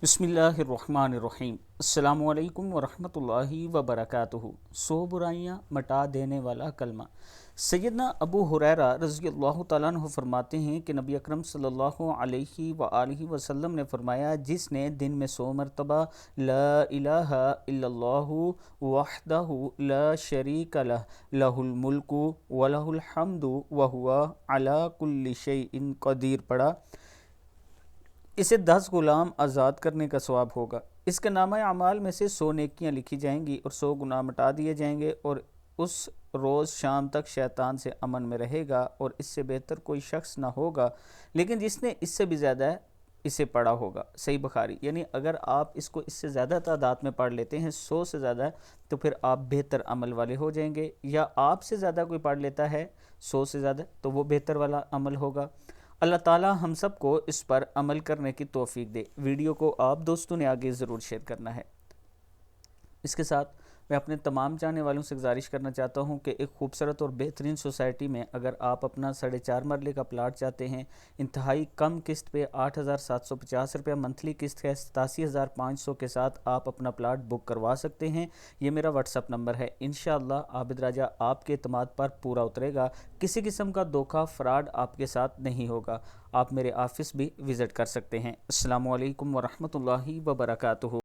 बिस्मिल्लाहिर्रहमानिर्रहीम। अस्सलामु अलैकुम वरहमतुल्लाहि वबरकातुहू। 100 बुराइयां मटा देने वाला कलमा। सैयदना अबू हुरैरा रज़ियल्लाहु तआला अन्हु फरमाते हैं कि नबी अकरम सल्लल्लाहु अलैहि वआलिहि वसल्लम ने फरमाया, जिसने दिन में 100 मरतबा ला इलाहा इल्लल्लाहु वहदहु ला शरीका लह लहुल मुल्कु व लहुल हम्दु व हुवा अला कुल्लि शैइन कदीर पढ़ा, इसे 10 गुलाम आज़ाद करने का सवाब होगा। इसके नामा अमाल में से 100 नेकियां लिखी जाएंगी और 100 गुनाह मिटा दिए जाएंगे, और उस रोज़ शाम तक शैतान से अमन में रहेगा और इससे बेहतर कोई शख्स ना होगा, लेकिन जिसने इससे भी ज़्यादा इसे पढ़ा होगा। सही बुखारी। यानी अगर आप इसको इससे ज़्यादा तादाद में पढ़ लेते हैं, 100 से ज़्यादा, तो फिर आप बेहतर अमल वाले हो जाएंगे, या आपसे ज़्यादा कोई पढ़ लेता है 100 से ज़्यादा, तो वो बेहतर वाला अमल होगा। अल्लाह ताला हम सब को इस पर अमल करने की तौफीक दे। वीडियो को आप दोस्तों ने आगे ज़रूर शेयर करना है। इसके साथ मैं अपने तमाम चाहने वालों से गुजारिश करना चाहता हूं कि एक खूबसूरत और बेहतरीन सोसाइटी में अगर आप अपना 4.5 मरले का प्लाट चाहते हैं, इंतहाई कम किस्त पे 8,750 रुपया मंथली किस्त है, 87,500 के साथ आप अपना प्लाट बुक करवा सकते हैं। ये मेरा व्हाट्सअप नंबर है। इंशाअल्लाह आबिद राजा आपके एतमाद पर पूरा उतरेगा। किसी किस्म का धोखा फ्रॉड आपके साथ नहीं होगा। आप मेरे ऑफिस भी विज़िट कर सकते हैं। अस्सलामु अलैकुम वरहमतुल्लाहि वबरकातुहू।